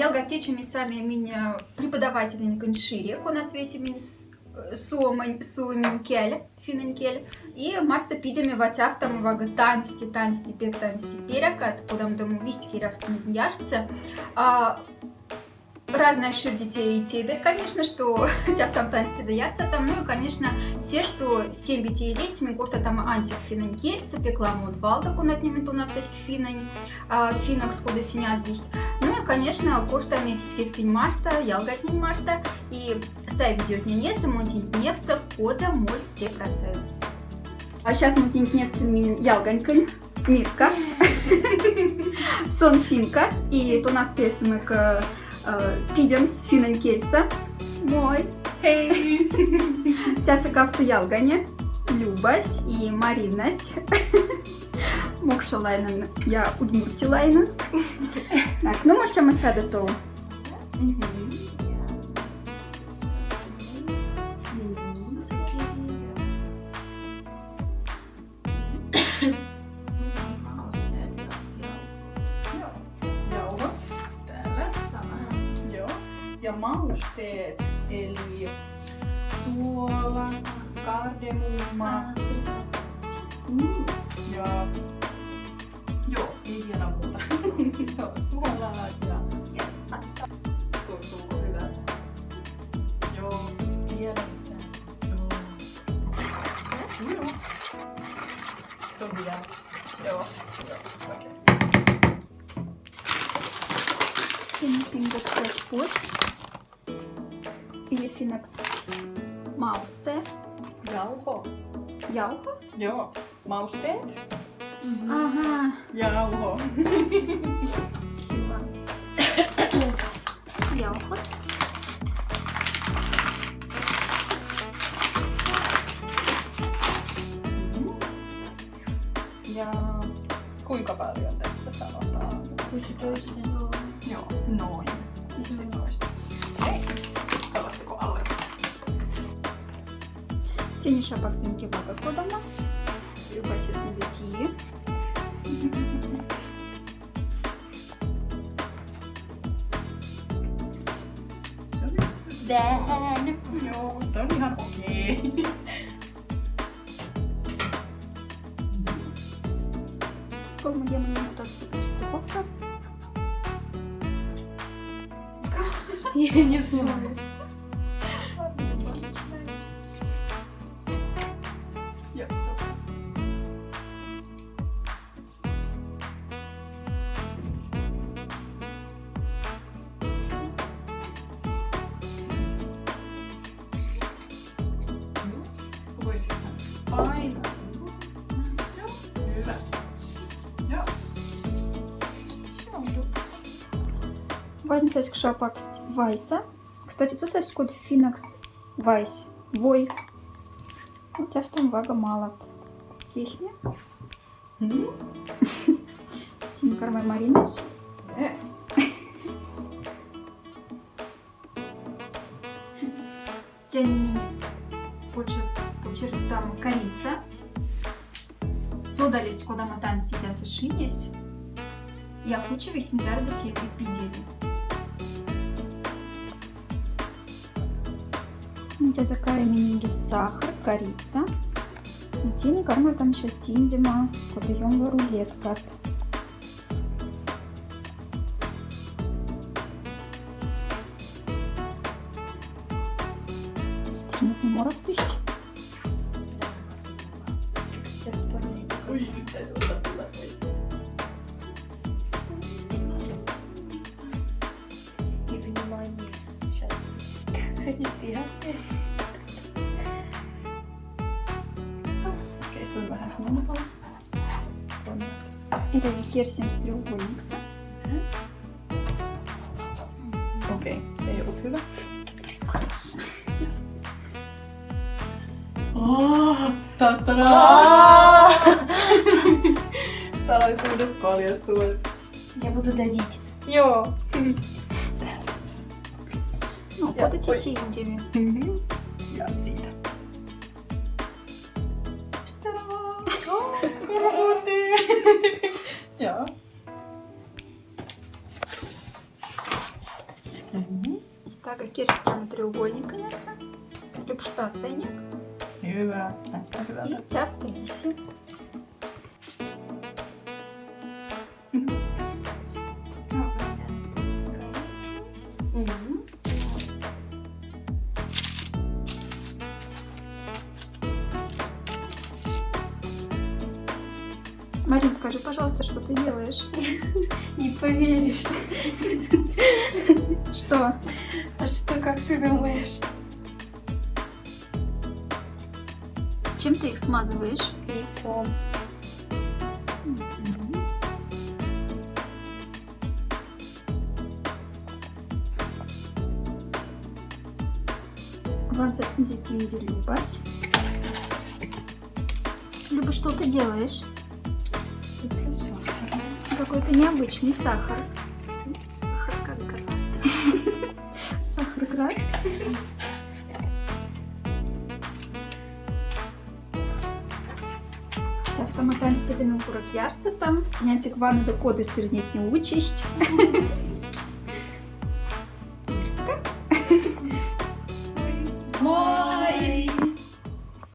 Ялгатечи мисами меня преподаватели коншири, конацвети мин суменкель, финенкель, и Марса пидями ватяфтам вага тансти перекат, подам дому вистики равстын яшце. Разная шип детей и тебе, конечно, что тяфтам танцти да ярца там, ну и, конечно, все, что 7 детей летими, горта там антик финенкель, сапекламу валда, кунат нементу нафтаськ финакс куда синяз вихть. Ну и, конечно, куртами кивкин марта, ялгатнин марта, и сай ведет не самотинь нефтца кода 0%. А сейчас мутинь нефтца ялганькань, мирка, сон финка, и то нафтесынок пидемс финенкельса, мой, тясакавта ялганя, Любась и Маринась. Мокшалайнен, я удмуртилайнен. Так, ну может мы саду то. Ja mausteet, eli suola, kardemumma ja joo, ei vielä muuta. Joo, suolaa ja tuntuu hyvältä. Joo, vielä lisää. Joo. Se on hyvä. Joo, okei. Финбокс спот. Или финакс маусте. Jauho. Jauho? Joo, mausteet. Ага. Jauho. Hyvä. Jauho. Ja kuinka paljon tässä sanotaan? 16. Joo, noin 16. Hei, palatteko alle? Тени шапок сынки вага кодама. Любася сынвети. Vähän. Joo, se on ihan okei. Сколько мы минут духовка? Я не знаю. Aina. Joo, hyvä. Joo. Важно сказать, шапок вайса. Кстати, это совсем код финакс вайс. Вой. У тебя там вага мало. Кихня. Тим кармай Маринас. Yes. Тем не менее, почертам корица. Содалесть, куда мы танцы тебя сошились. Я хочу ведь мизарда слепить пидели. У тебя закая миниги сахар, корица. И тени кармай там сейчас тиндима, подаем в рулет кат. Стринут не морок тысяч. Ui, nyt täytyy ottaa tulla pois. И внимание. Сейчас. Okei, se on vähän huonoa. Или херсим с треугольникса. Okei, se ei ollut hyvä. Tadaa! Salaisuudet paljastuvat. Я буду давить. Joo. Ну, Я- вот эти ой. тиндими. Ja siinä. Tadaa! Joo. Joo. Так, какие системы треугольника яса? Люб что, Сеня? Hyvä. И тяв Таиси. Марин, скажи, пожалуйста, что ты делаешь? Не поверишь. Что? А что, как ты думаешь? Чем ты их смазываешь? Яйцом. Ван детей Любась. Люба, что ты делаешь? Какой-то необычный сахар. Сахар-град. Сахар-град. Автоматанстве тими урок ярця там. Няцік ванну до коди стерніть не учить.